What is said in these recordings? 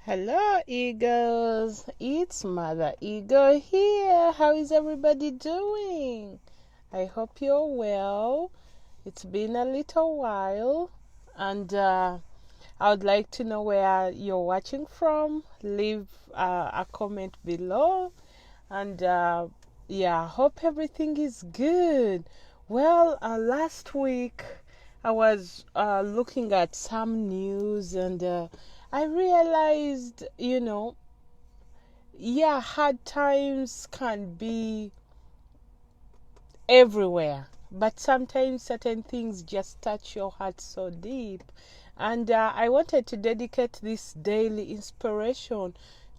Hello, Eagles. It's Mother Eagle here. How is everybody doing? I hope you're well. It's been a little while, and I would like to know where you're watching from. Leave a comment below, and hope everything is good. Well, last week I was looking at some news and I realized, hard times can be everywhere, but sometimes certain things just touch your heart so deep. And I wanted to dedicate this daily inspiration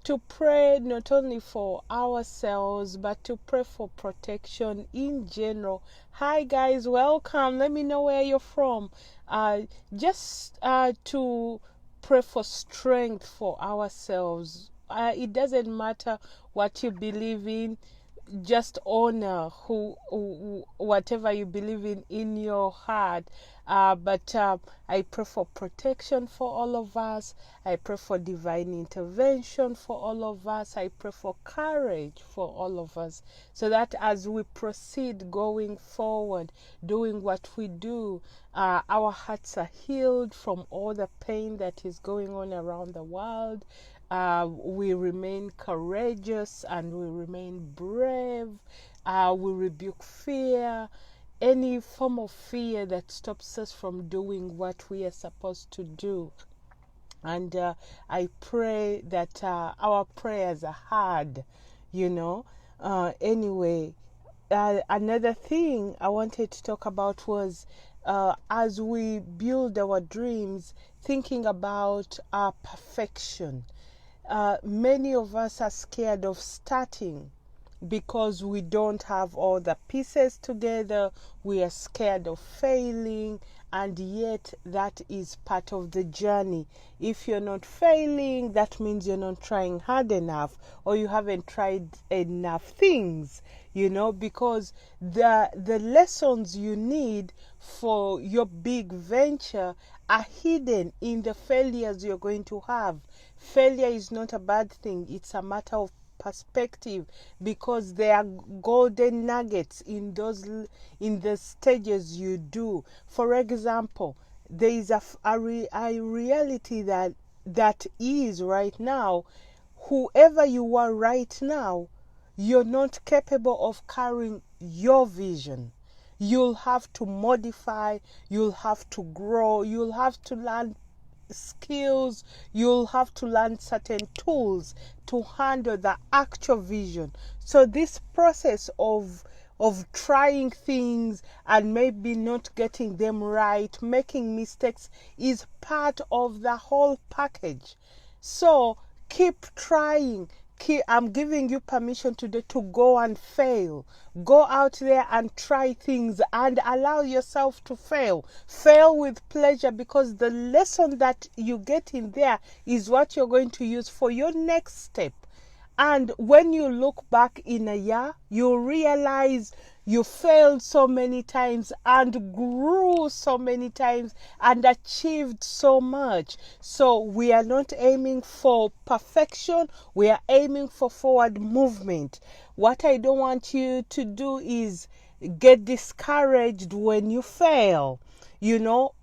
to pray not only for ourselves but to pray for protection in general. Hi guys, welcome. Let me know where you're from. Just to pray for strength for ourselves. It doesn't matter what you believe in, just honor whatever you believe in your heart. But I pray for protection for all of us. I pray for divine intervention for all of us. I pray for courage for all of us, so that as we proceed going forward, doing what we do, our hearts are healed from all the pain that is going on around the world. We remain courageous and we remain brave. We rebuke fear, any form of fear that stops us from doing what we are supposed to do. And I pray that our prayers are heard, Anyway, another thing I wanted to talk about was as we build our dreams, thinking about our perfection. Many of us are scared of starting because we don't have all the pieces together. We are scared of failing, and yet that is part of the journey. If you're not failing, that means you're not trying hard enough, or you haven't tried enough things, because the lessons you need for your big venture are hidden in the failures you're going to have. Failure is not a bad thing. It's a matter of perspective, because there are golden nuggets in the stages you do. For example, there is a reality that is right now. Whoever you are right now, you're not capable of carrying your vision. You'll have to modify, you'll have to grow, you'll have to learn skills, you'll have to learn certain tools to handle the actual vision. So this process of trying things and maybe not getting them right, making mistakes, is part of the whole package. So keep trying. I'm giving you permission today to go and fail. Go out there and try things and allow yourself to fail. Fail with pleasure, because the lesson that you get in there is what you're going to use for your next step. And when you look back in a year, you realize you failed so many times and grew so many times and achieved so much. So we are not aiming for perfection. We are aiming for forward movement. What I don't want you to do is get discouraged when you fail,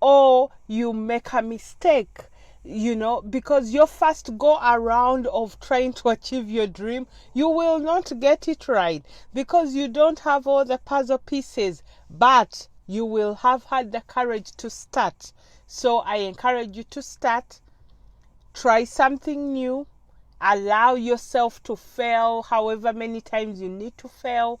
or you make a mistake. Because your first go around of trying to achieve your dream, you will not get it right because you don't have all the puzzle pieces, but you will have had the courage to start. So I encourage you to start, try something new, allow yourself to fail however many times you need to fail.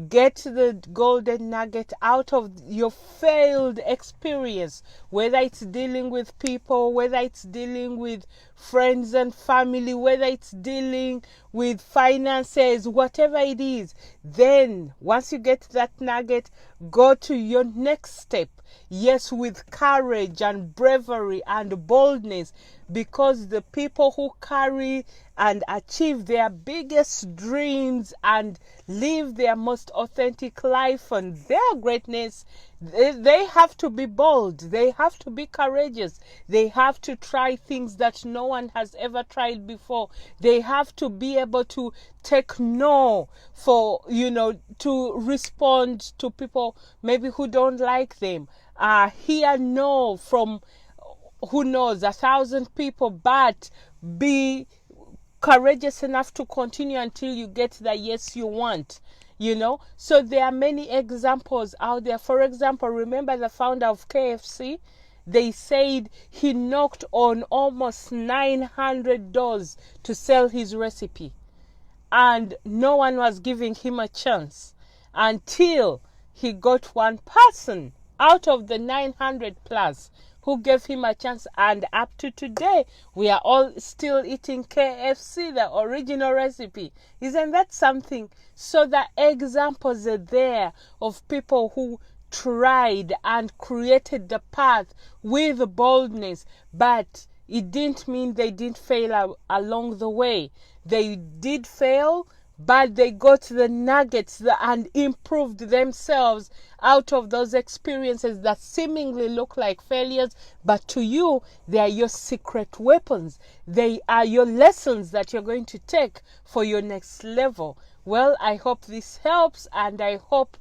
Get the golden nugget out of your failed experience, whether it's dealing with people, whether it's dealing with friends and family, whether it's dealing with finances, whatever it is. Then once you get that nugget, go to your next step. Yes, with courage and bravery and boldness, because the people who carry and achieve their biggest dreams and live their most authentic life and their greatness, they have to be bold, they have to be courageous, they have to try things that no one has ever tried before, they have to be able to take no for, to respond to people maybe who don't like them, hear no from who knows 1,000 people, but be courageous enough to continue until you get the yes you want. So there are many examples out there. For example, remember the founder of KFC? They said he knocked on almost 900 doors to sell his recipe, and no one was giving him a chance until he got one person out of the 900 plus who gave him a chance, and up to today we are all still eating KFC, the original recipe. Isn't that something? So the examples are there of people who tried and created the path with boldness, but it didn't mean they didn't fail along the way. They did fail, but they got the nuggets and improved themselves out of those experiences that seemingly look like failures, but to you, they are your secret weapons. They are your lessons that you're going to take for your next level. Well, I hope this helps, and I hope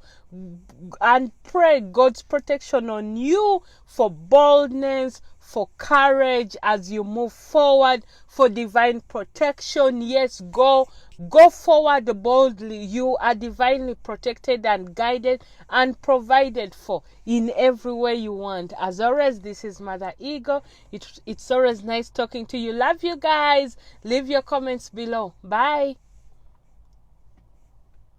and pray God's protection on you for boldness, for courage as you move forward, for divine protection. Yes, go forward boldly. You are divinely protected and guided and provided for in every way you want. As always, this is Mother Ego. It's always nice talking to you. Love you guys. Leave your comments below. Bye.